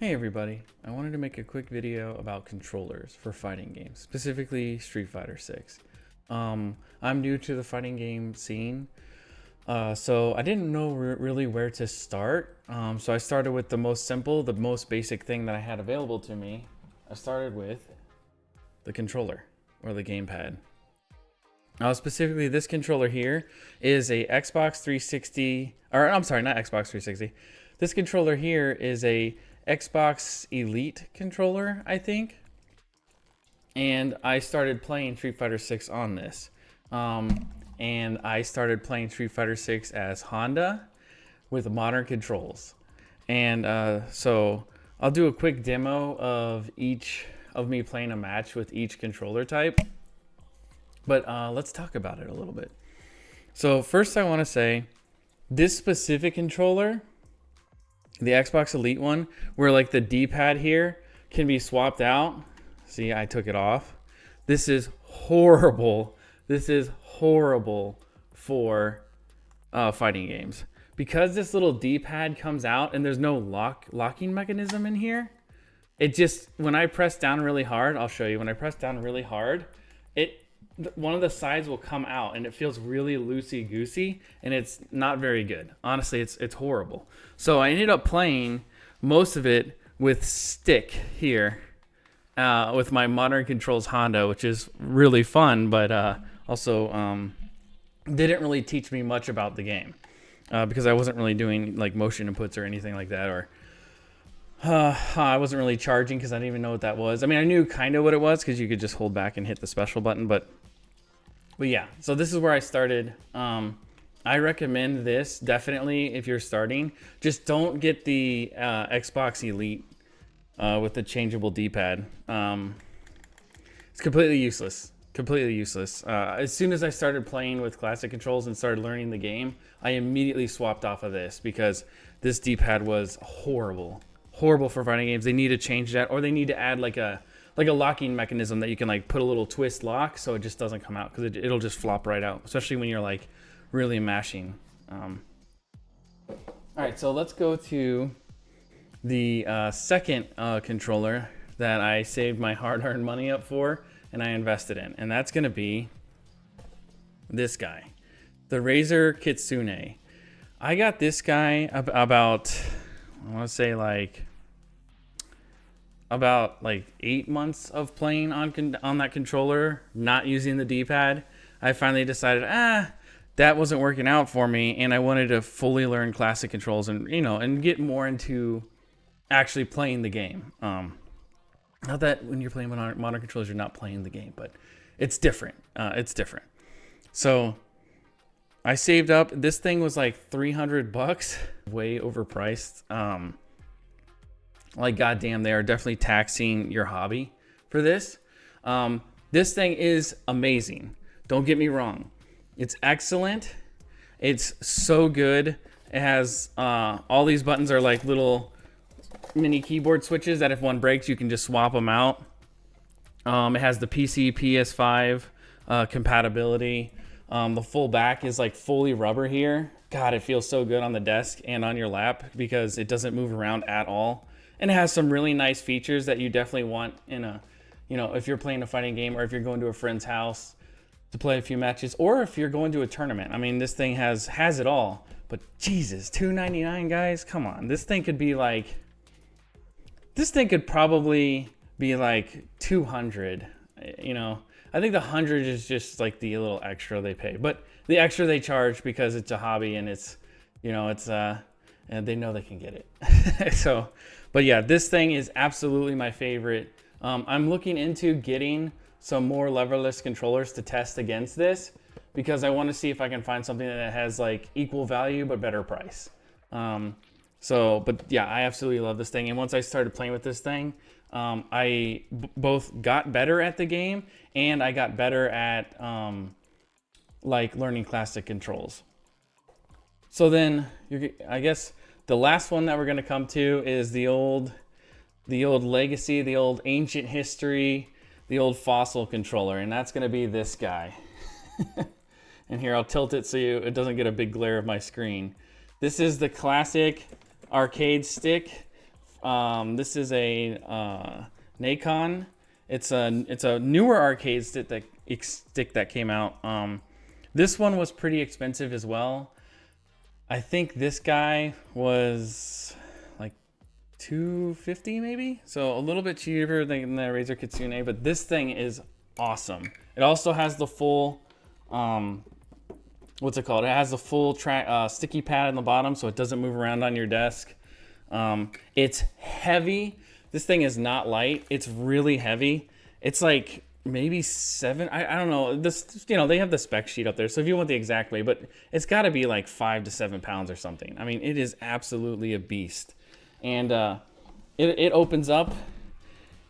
Hey everybody, I wanted to make a quick video about controllers for fighting games, specifically Street Fighter 6. I'm new to the fighting game scene, so I didn't know really where to start. So I started with the most simple, the most basic thing that I had available to me. I started with the controller, or the gamepad. Specifically, this controller here is a Xbox 360, or I'm sorry, not Xbox 360. This controller here is a Xbox Elite controller, I think. And I started playing Street Fighter 6 on this. And I started playing Street Fighter 6 as Honda with modern controls. And so I'll do a quick demo of me playing a match with each controller type. But let's talk about it a little bit. So first I want to say this specific controller, the Xbox Elite one, where like the D-pad here can be swapped out. See, I took it off. This is horrible. This is horrible for fighting games. Because this little D-pad comes out and there's no locking mechanism in here, it just, when I press down really hard, I'll show you, when I press down really hard, one of the sides will come out and it feels really loosey-goosey and it's not very good. Honestly, it's horrible. So I ended up playing most of it with stick here with my modern controls Honda, which is really fun, but also didn't really teach me much about the game because I wasn't really doing like motion inputs or anything like that, or I wasn't really charging because I didn't even know what that was. I mean, I knew kind of what it was because you could just hold back and hit the special button, but yeah, so this is where I started. I recommend this definitely if you're starting. Just don't get the Xbox Elite with the changeable D-pad. It's completely useless. Completely useless. As soon as I started playing with classic controls and started learning the game, I immediately swapped off of this because this D-pad was horrible. Horrible for fighting games. They need to change that, or they need to add like a locking mechanism that you can like put a little twist lock so it just doesn't come out, because it'll just flop right out, especially when you're like really mashing. All right, so let's go to the second controller that I saved my hard-earned money up for and I invested in, and that's gonna be this guy, the Razer Kitsune. I got this guy about, I want to say about 8 months of playing on that controller, not using the D-pad. I finally decided, that wasn't working out for me, and I wanted to fully learn classic controls and and get more into actually playing the game. Not that when you're playing modern controllers, you're not playing the game, but it's different. It's different. So I saved up. This thing was like $300, way overpriced. Like, goddamn, they are definitely taxing your hobby for this. This thing is amazing. Don't get me wrong. It's excellent. It's so good. It has all these buttons are like little mini keyboard switches that if one breaks, you can just swap them out. It has the PC, PS5 compatibility. The full back is like fully rubber here. God, it feels so good on the desk and on your lap because it doesn't move around at all. And it has some really nice features that you definitely want in a, if you're playing a fighting game, or if you're going to a friend's house to play a few matches, or if you're going to a tournament. I mean, this thing has it all. But Jesus, $299, guys, come on. This thing could probably be like 200. I think the 100 is just like the little extra they pay, but the extra they charge because it's a hobby and it's, and they know they can get it. So, but yeah, this thing is absolutely my favorite. I'm looking into getting some more leverless controllers to test against this because I want to see if I can find something that has like equal value but better price. But yeah, I absolutely love this thing. And once I started playing with this thing, I both got better at the game and I got better at like learning classic controls. So then I guess the last one that we're going to come to is the old legacy, the old ancient history, the old fossil controller, and that's going to be this guy. And here, I'll tilt it so it doesn't get a big glare of my screen. This is the classic arcade stick This is a NACON. It's a newer arcade stick that came out. This one was pretty expensive as well. I think this guy was like $250 maybe, so a little bit cheaper than the Razer Kitsune. But this thing is awesome. It also has the full what's it called? It has the full sticky pad on the bottom, so it doesn't move around on your desk. It's heavy. This thing is not light. It's really heavy. It's like maybe 7. I don't know. This, you know, they have the spec sheet up there, so if you want the exact weight, but it's got to be like 5 to 7 pounds or something. I mean, it is absolutely a beast. And it opens up,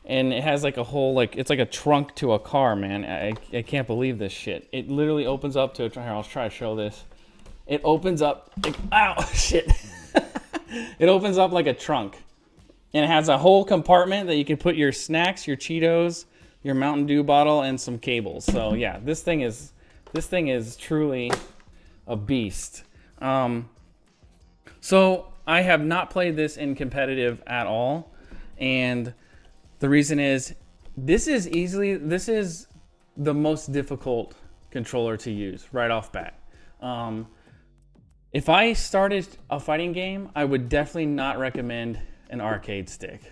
and it has like a whole, like, it's like a trunk to a car, man. I can't believe this shit. It literally opens up to a trunk. Here, I'll try to show this. It opens up like, ow, shit. It opens up like a trunk, and it has a whole compartment that you can put your snacks, your Cheetos, your Mountain Dew bottle, and some cables. So yeah, this thing is truly a beast. So I have not played this in competitive at all, and the reason is this is the most difficult controller to use right off bat. If I started a fighting game, I would definitely not recommend an arcade stick.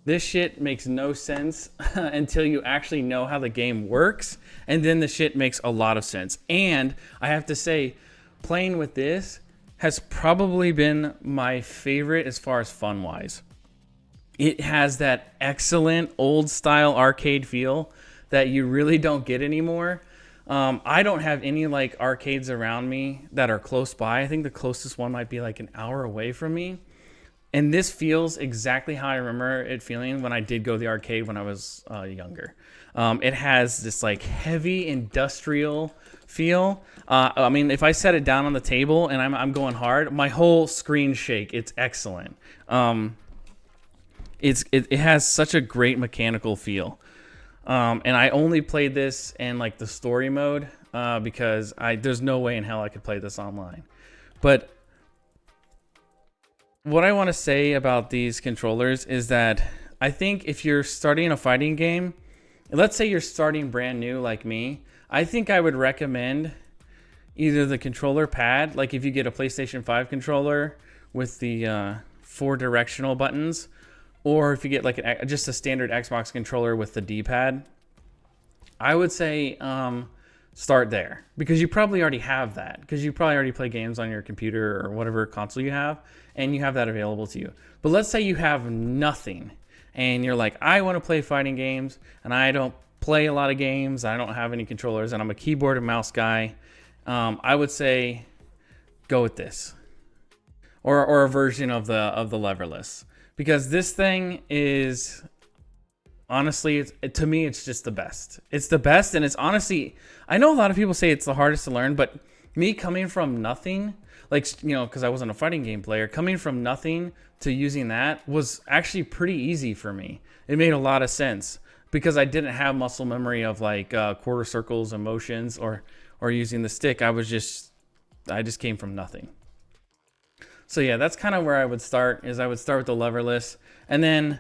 This shit makes no sense until you actually know how the game works, and then the shit makes a lot of sense. And I have to say, playing with this has probably been my favorite as far as fun-wise. It has that excellent old-style arcade feel that you really don't get anymore. I don't have any like arcades around me that are close by. I think the closest one might be like an hour away from me. And this feels exactly how I remember it feeling when I did go to the arcade when I was younger. It has this like heavy industrial feel. I mean, if I set it down on the table and I'm going hard, my whole screen shake. It's excellent. It has such a great mechanical feel. And I only played this in like the story mode because there's no way in hell I could play this online. But what I want to say about these controllers is that I think if you're starting a fighting game, let's say you're starting brand new like me, I think I would recommend either the controller pad, like if you get a PlayStation 5 controller with the 4 directional buttons, or if you get like just a standard Xbox controller with the D-pad. I would say start there, because you probably already have that, because you probably already play games on your computer or whatever console you have, and you have that available to you. But let's say you have nothing, and you're like, I want to play fighting games, and I don't play a lot of games, I don't have any controllers, and I'm a keyboard and mouse guy. I would say go with this, or a version of the leverless. Because this thing is, honestly, to me, it's just the best. It's the best, and it's honestly, I know a lot of people say it's the hardest to learn, but me coming from nothing, like, you know, because I wasn't a fighting game player, coming from nothing to using that was actually pretty easy for me. It made a lot of sense, because I didn't have muscle memory of like quarter circles and motions or using the stick. I just came from nothing. So yeah, that's kind of where I would start, is I would start with the leverless, and then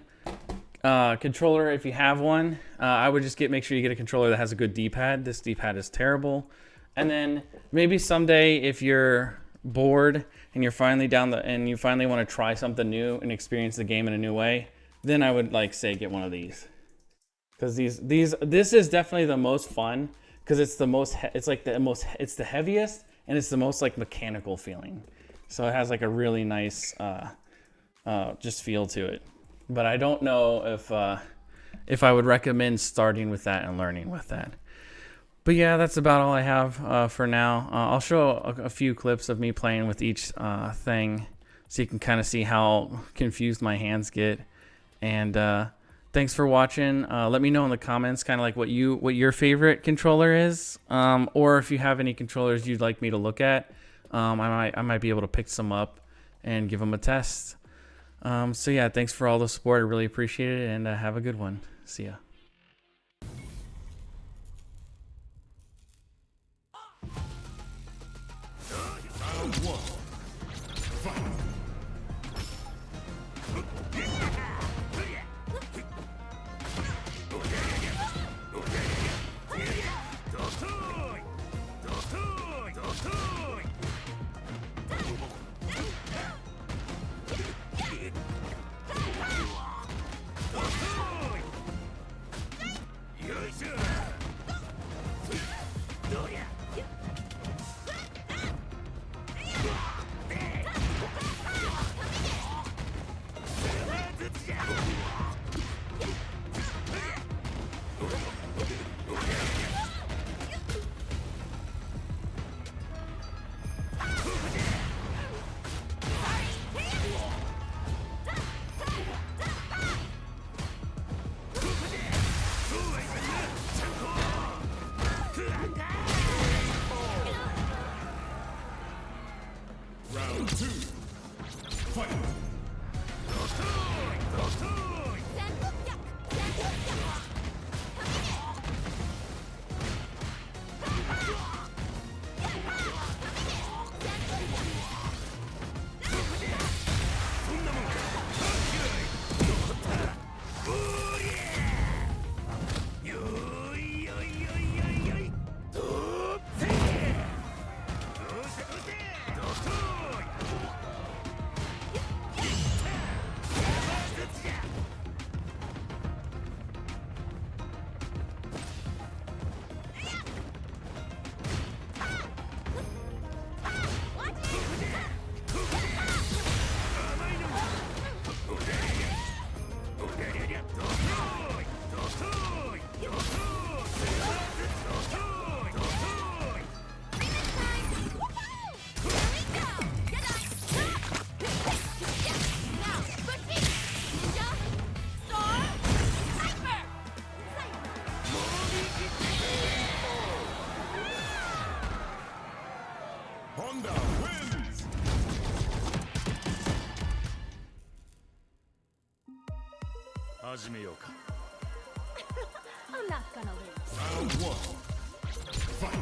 controller, if you have one, I would just make sure you get a controller that has a good D-pad. This D-pad is terrible. And then maybe someday, if you're bored and you're finally and you finally want to try something new and experience the game in a new way, then I would like say get one of these, because this is definitely the most fun, because it's the most it's the heaviest, and it's the most like mechanical feeling. So it has like a really nice just feel to it. But I don't know if I would recommend starting with that and learning with that. But yeah, that's about all I have for now. I'll show a few clips of me playing with each thing, so you can kind of see how confused my hands get. And thanks for watching. Let me know in the comments kind of like what your favorite controller is, or if you have any controllers you'd like me to look at. I might be able to pick some up and give them a test. So yeah, thanks for all the support. I really appreciate it, and have a good one. See ya. Round 1. Fight. 始めようか。 I'm not gonna lose. Round 1. Fight.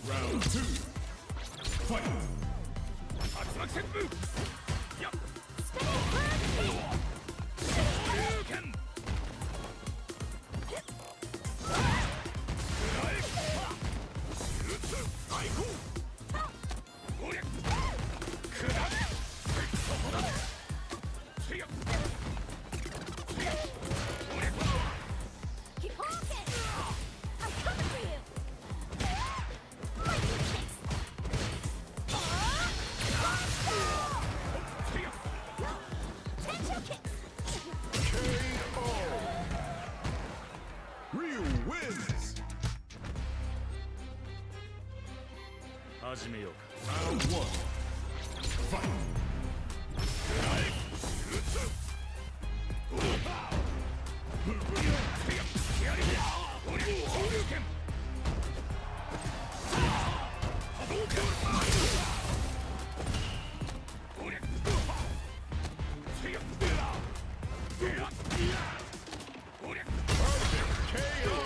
Round 2. Fight. Keep honking! I'm coming for you! Lightning kicks! Tensho kicks! KO. Ryu wins. 始めようか。Round 1. Fight. KO.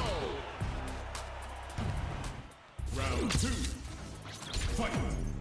Round 2. Fight.